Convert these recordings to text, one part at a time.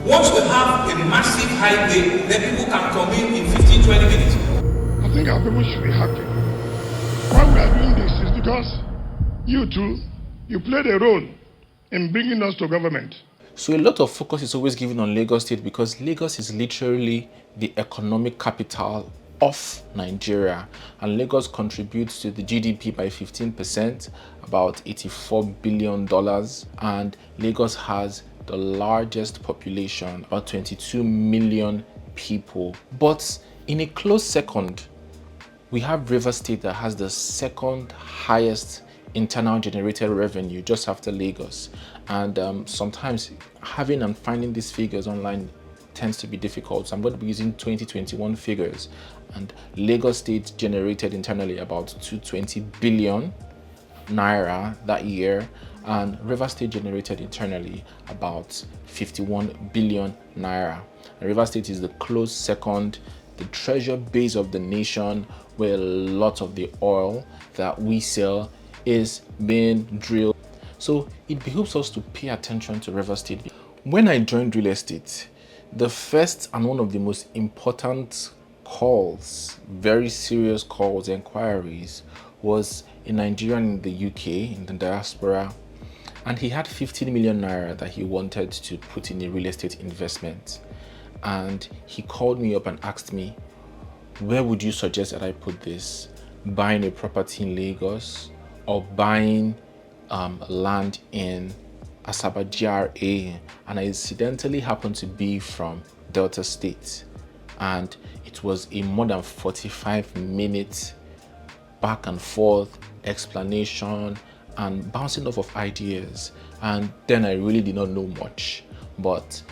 Once we have a massive highway, then people can commute in 15-20 minutes. I think our people should be happy. Why we are doing this is because you too, you played a role in bringing us to government. So a lot of focus is always given on Lagos State because Lagos is literally the economic capital of Nigeria, and Lagos contributes to the GDP by 15%, about $84 billion, and Lagos has the largest population, about 22 million people. But in a close second, we have Rivers State that has the second highest internal generated revenue just after Lagos. And sometimes having and finding these figures online tends to be difficult. So I'm going to be using 2021 figures, and Lagos State generated internally about 220 billion naira that year, and Rivers State generated internally about 51 billion naira. And Rivers State is the close second, the treasure base of the nation, where a lot of the oil that we sell is being drilled. So it behooves us to pay attention to Rivers State. When I joined real estate, the first and one of the most important calls, very serious calls, inquiries, was a Nigerian in the UK, in the diaspora, and he had 15 million naira that he wanted to put in a real estate investment. And he called me up and asked me, where would you suggest that I put this? Buying a property in Lagos or buying land in Asaba GRA? And I incidentally happened to be from Delta State, and it was a more than 45-minute back and forth explanation and bouncing off of ideas. And then I really did not know much, but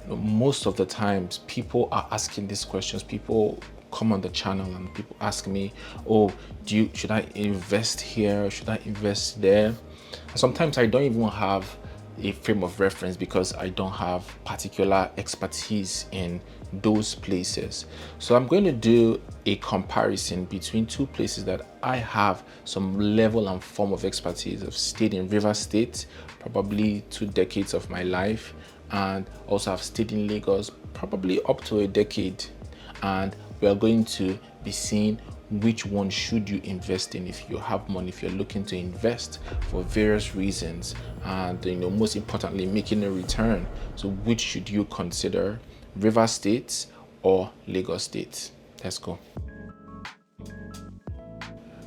most of the times people are asking these questions. People come on the channel and people ask me, oh, should I invest here, should I invest there? And sometimes I don't even have a frame of reference because I don't have particular expertise in those places. So I'm going to do a comparison between two places that I have some level and form of expertise. I've stayed in Rivers State probably 2 decades of my life, and also I've stayed in Lagos probably up to a decade. And we are going to be seeing which one should you invest in if you have money, if you're looking to invest for various reasons, and most importantly, making a return. So which should you consider, Rivers State or Lagos State? Let's go.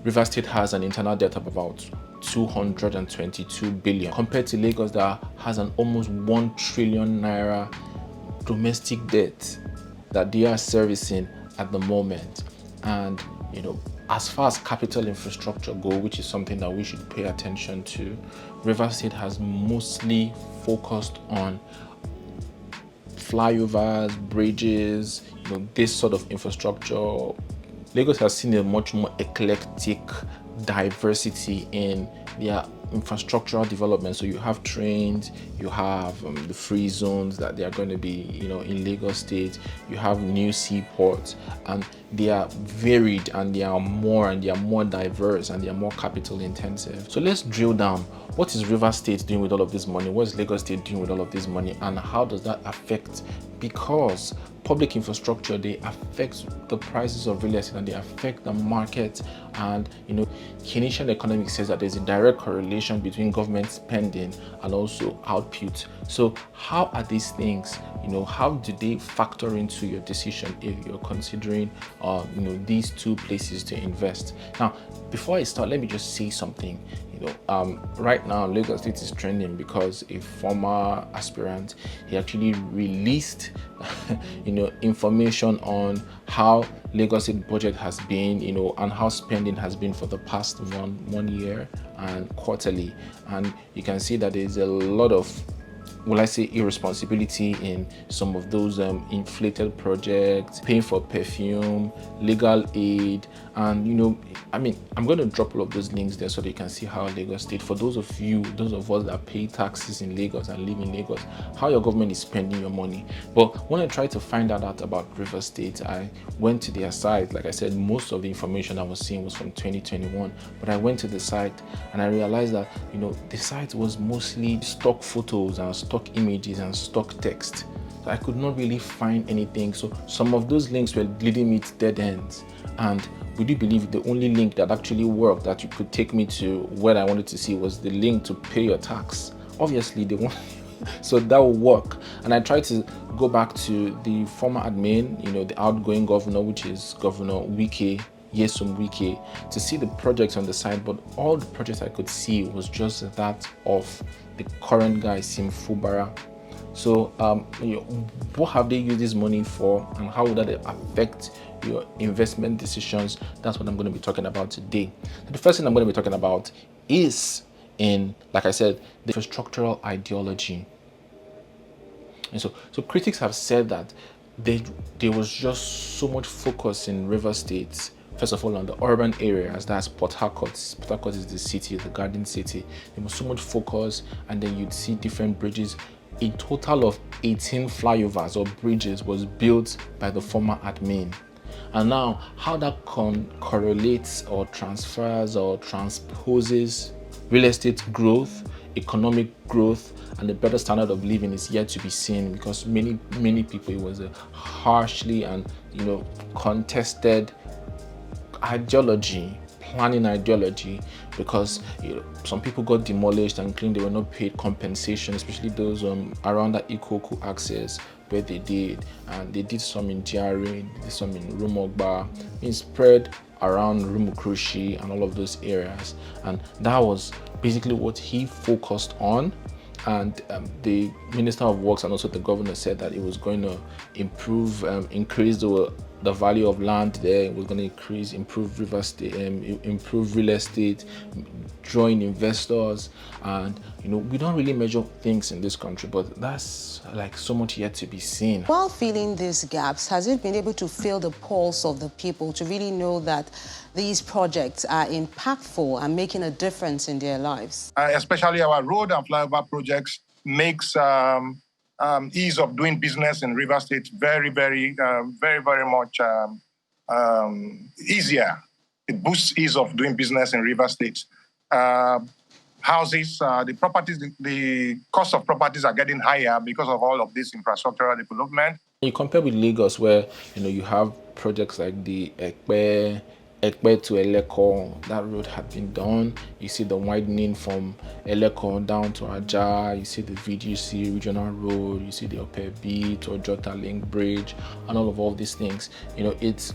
Rivers State has an internal debt of about 222 billion compared to Lagos that has an almost 1 trillion naira domestic debt that they are servicing at the moment. And as far as capital infrastructure go, which is something that we should pay attention to, Rivers State has mostly focused on flyovers, bridges, this sort of infrastructure. Lagos has seen a much more eclectic diversity in their infrastructural development. So you have trains, you have the free zones that they are going to be in Lagos State, you have new seaports, and they are varied, and they are more diverse, and they are more capital intensive. So let's drill down. What is Rivers State doing with all of this money? What is Lagos State doing with all of this money? And how does that affect? Because public infrastructure, they affect the prices of real estate and they affect the market. And Keynesian economics says that there's a direct correlation between government spending and also output. So how are these things, how do they factor into your decision if you're considering these two places to invest? Now, before I start, let me just say something. Right now Lagos State is trending because a former aspirant, he actually released information on how Lagos State budget has been, and how spending has been for the past one year and quarterly. And you can see that there's a lot of, irresponsibility in some of those inflated projects, paying for perfume, legal aid, and I'm going to drop all of those links there so that you can see how Lagos State, for those of us that pay taxes in Lagos and live in Lagos, how your government is spending your money. But when I tried to find out about Rivers State, I went to their site. Like I said, most of the information I was seeing was from 2021, but I went to the site and I realized that the site was mostly stock photos and stock images and stock text. So I could not really find anything. So some of those links were leading me to dead ends. And would you believe the only link that actually worked, that you could take me to what I wanted to see, was the link to pay your tax? Obviously, they want so that will work. And I tried to go back to the former admin, the outgoing governor, which is Governor Uche, Yesom Wike, to see the projects on the side, but all the projects I could see was just that of the current guy, Sim Fubara. So, what have they used this money for, and how would that affect your investment decisions? That's what I'm going to be talking about today. The first thing I'm going to be talking about is, like I said, the infrastructural ideology. And so critics have said that there was just so much focus in River State. First of all, on the urban areas, that's Port Harcourt. Port Harcourt is the city, the garden city. There was so much focus, and then you'd see different bridges. A total of 18 flyovers or bridges was built by the former admin. And now, how that correlates or transfers or transposes real estate growth, economic growth, and the better standard of living is yet to be seen, because many people, it was a harshly and contested planning ideology, because some people got demolished and claimed they were not paid compensation, especially those around that Ikoku access where they did, and they did some in GRA, they did some in Rumogba, being spread around Rumukrushi and all of those areas, and that was basically what he focused on. And the Minister of Works and also the governor said that it was going to increase the value of land there. It was going to improve improve real estate, drawing investors. And we don't really measure things in this country, but that's like so much yet to be seen. While filling these gaps, has it been able to feel the pulse of the people to really know that these projects are impactful and making a difference in their lives? Especially our road and flyover projects makes ease of doing business in River State very, very much easier. It boosts ease of doing business in River State. Houses, the cost of properties are getting higher because of all of this infrastructural development. You compare with Lagos, where you have projects like the Ekpe to Eleko. That road had been done. You see the widening from Eleko down to Aja. You see the VGC regional road. You see the Opebi to Ojota Link Bridge, and all these things. It's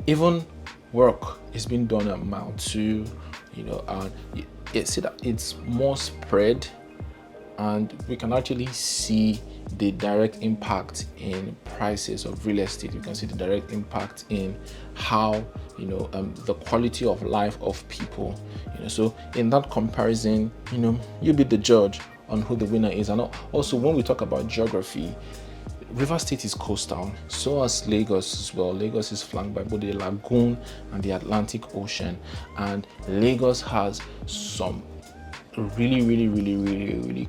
even work is being done at Mile 2. And it's more spread, and we can actually see the direct impact in prices of real estate. You can see the direct impact in how the quality of life of people. So in that comparison, you be the judge on who the winner is. And also, when we talk about geography, River State is coastal, so as Lagos as well. Lagos is flanked by both the lagoon and the Atlantic Ocean, and Lagos has some really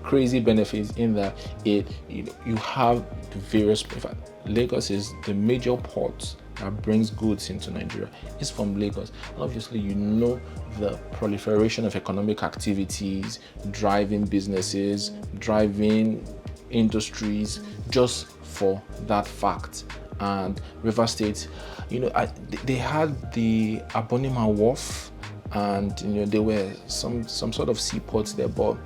crazy benefits in that you have the various. In fact, Lagos is the major port that brings goods into Nigeria. It's from Lagos. And obviously, the proliferation of economic activities, driving businesses, driving industries, just for that fact. And River State, they had the Abonima Wharf, and there were some sort of seaports there, but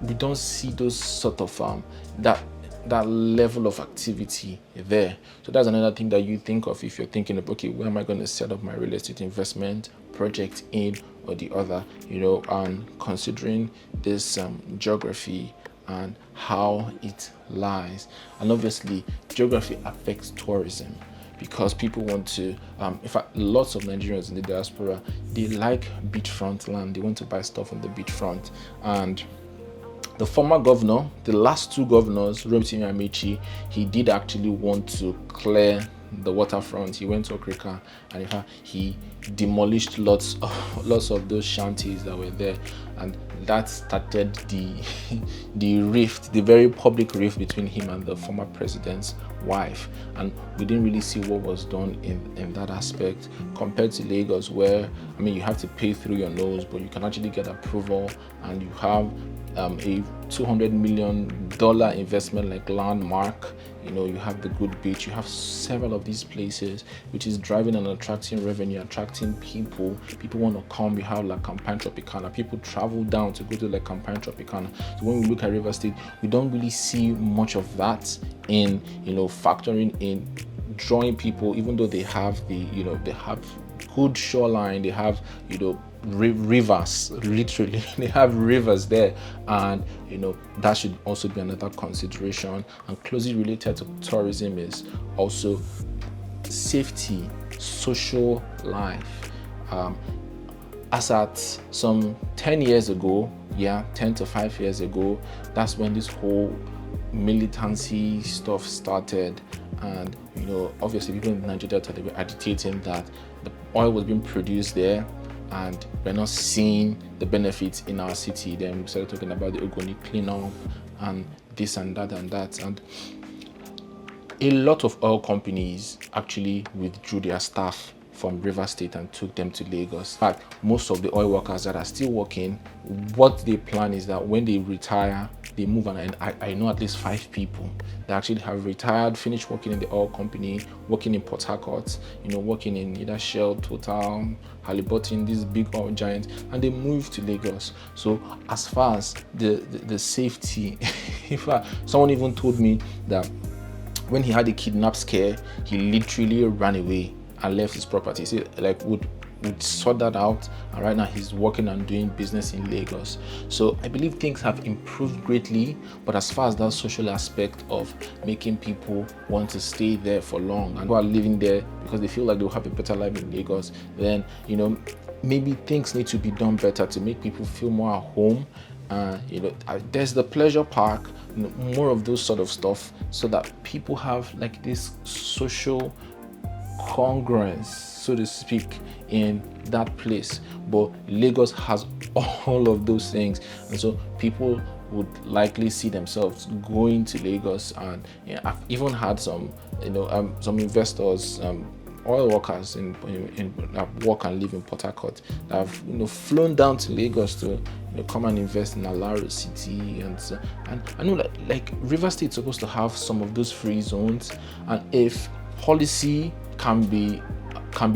we don't see those sort of that level of activity there. So that's another thing that you think of if you're thinking of, okay, where am I going to set up my real estate investment project in or the other, and considering this geography and how it lies. And obviously, geography affects tourism, because people want to, in fact, lots of Nigerians in the diaspora, they like beachfront land. They want to buy stuff on the beachfront. And the former governor, the last two governors, Rotimi Amici, he did actually want to clear the waterfront. He went to Okrika, and in fact, he demolished lots of those shanties that were there, and that started the rift, the very public rift between him and the former president's wife. And we didn't really see what was done in that aspect, compared to Lagos, where you have to pay through your nose, but you can actually get approval, and you have a $200 million investment like Landmark. You have the Good Beach, you have several of these places, which is driving and attracting revenue, attracting people. People want to come. We have like Campaign Tropicana. People travel down to go to like Campaign Tropicana. So when we look at River State, we don't really see much of that in, factoring in drawing people, even though they have they have good shoreline, they have, rivers, literally they have rivers there, and that should also be another consideration. And closely related to tourism is also safety, social life. As at some 10 years ago, 10 to 5 years ago, that's when this whole militancy stuff started. And obviously people in Nigeria they were agitating that the oil was being produced there and we're not seeing the benefits in our city. Then we started talking about the Ogoni cleanup and this and that and that. And a lot of oil companies actually withdrew their staff from River State and took them to Lagos. In fact, most of the oil workers that are still working, what they plan is that when they retire, they move on. And I know at least 5 people that actually have retired, finished working in the oil company, working in Port Harcourt, working in either Shell, Total, Halliburton, these big oil giants, and they moved to Lagos. So as far as the safety, in fact, someone even told me that when he had a kidnap scare, he literally ran away and left his property. So like would sort that out, and right now he's working and doing business in Lagos. So I believe things have improved greatly, but as far as that social aspect of making people want to stay there for long and who are living there because they feel like they'll have a better life in Lagos, then maybe things need to be done better to make people feel more at home. There's the pleasure park, more of those sort of stuff, so that people have like this social congruence, so to speak, in that place. But Lagos has all of those things, and so people would likely see themselves going to Lagos. And I've even had some investors, oil workers in work and live in Port Harcourt that have flown down to Lagos to come and invest in Alaro City. And I know that like River State is supposed to have some of those free zones, and if policy can be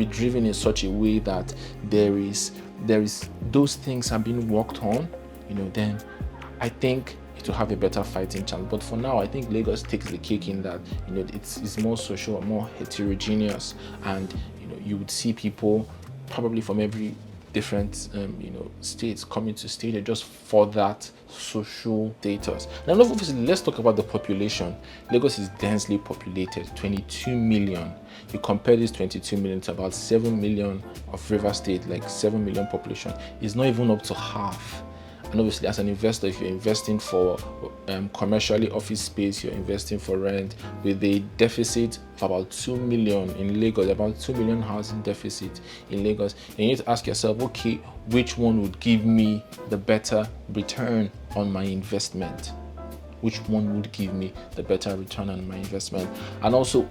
driven in such a way that there is those things are being worked on, then I think it will have a better fighting chance. But for now, I think Lagos takes the cake in that it's more social, more heterogeneous, and you would see people probably from every different states coming to stay there just for that social status. Now obviously, let's talk about the population. Lagos is densely populated, 22 million. You compare this 22 million to about 7 million of River State, like 7 million population, is not even up to half. And obviously, as an investor, if you're investing for commercially office space, you're investing for rent, with a deficit of about 2 million in Lagos, about 2 million housing deficit in Lagos, and you need to ask yourself, okay, which one would give me the better return on my investment? Which one would give me the better return on my investment? And also,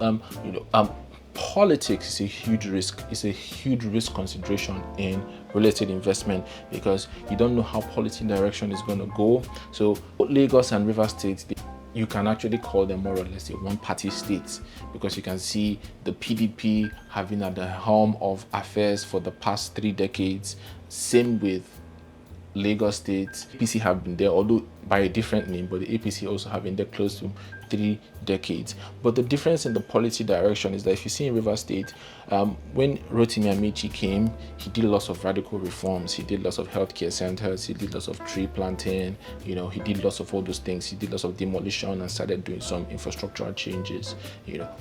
politics is a huge risk. It's a huge risk consideration in real estate investment, because you don't know how policy direction is going to go. So Lagos and River State, you can actually call them more or less a one-party states, because you can see the PDP having at the helm of affairs for the past 3 decades. Same with Lagos State. APC have been there, although by a different name, but the APC also have been there close to 3 decades. But the difference in the policy direction is that if you see in River State, when Rotimi Amechi came, he did lots of radical reforms. He did lots of healthcare centers. He did lots of tree planting. He did lots of all those things. He did lots of demolition and started doing some infrastructural changes,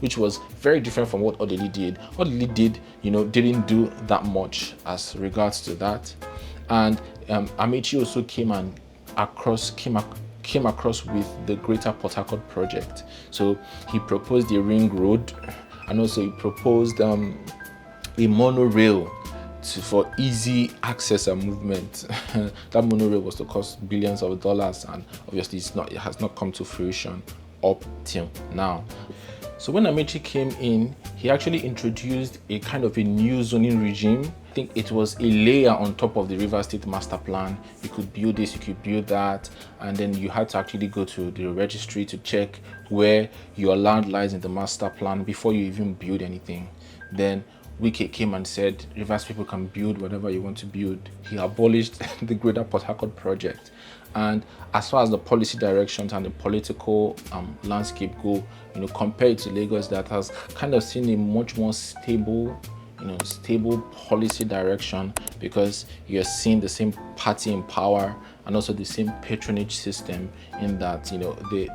which was very different from what Odili did. Odili did, didn't do that much as regards to that. And Amechi also came across with the Greater Port Harcourt project. So he proposed a ring road, and also he proposed a monorail for easy access and movement. That monorail was to cost billions of dollars, and obviously it has not come to fruition up till now. So when Amechi came in, he actually introduced a kind of a new zoning regime think it was a layer on top of the River State master plan. You could build this, you could build that, and then you had to actually go to the registry to check where your land lies in the master plan before you even build anything. Then Uche came and said, Rivers people can build whatever you want to build. He abolished the Greater Port Harcourt project. And as far as the policy directions and the political landscape go, compared to Lagos, that has kind of seen a much more stable, stable policy direction, because you're seeing the same party in power and also the same patronage system, in that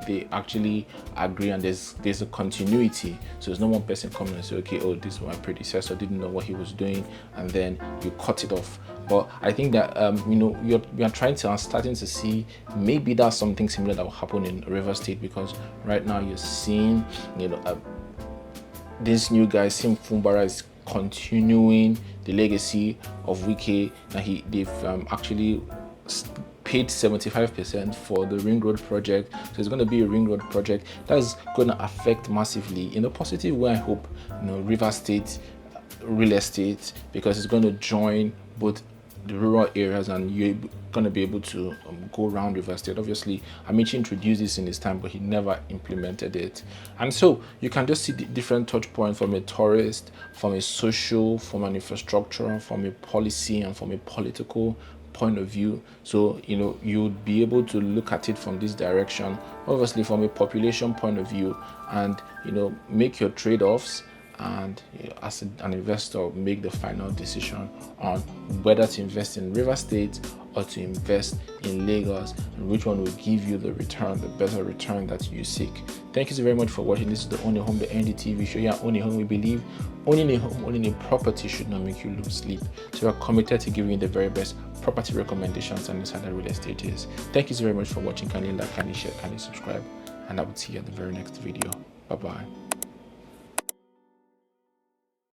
they actually agree, and there's a continuity. So there's no one person coming and say, okay, oh, this is my predecessor didn't know what he was doing, and then you cut it off. But I think that you're trying to starting to see maybe that's something similar that will happen in River State, because right now you're seeing this new guy Sim Fumbara is continuing the legacy of Uche. Now they've actually paid 75% for the ring road project, so it's going to be a ring road project that's going to affect massively in a positive way, I hope, River State real estate, because it's going to join both the rural areas, and you're going to be able to go around River State. Obviously, Amici introduced this in his time, but he never implemented it. And so you can just see the different touch points from a tourist, from a social, from an infrastructural, from a policy, and from a political point of view. So you'd be able to look at it from this direction, obviously from a population point of view, and make your trade-offs, and as an investor, make the final decision on whether to invest in River State or to invest in Lagos, and which one will give you the return, the better return that you seek. Thank you so very much for watching. This is the Ownahome.ng TV show. Here at Ownahome, we believe owning a home, owning a property should not make you lose sleep. So we're committed to giving you the very best property recommendations and insider real estate is. Thank you so very much for watching. Kindly like, kindly share, kindly subscribe, and I will see you at the very next video. Bye bye.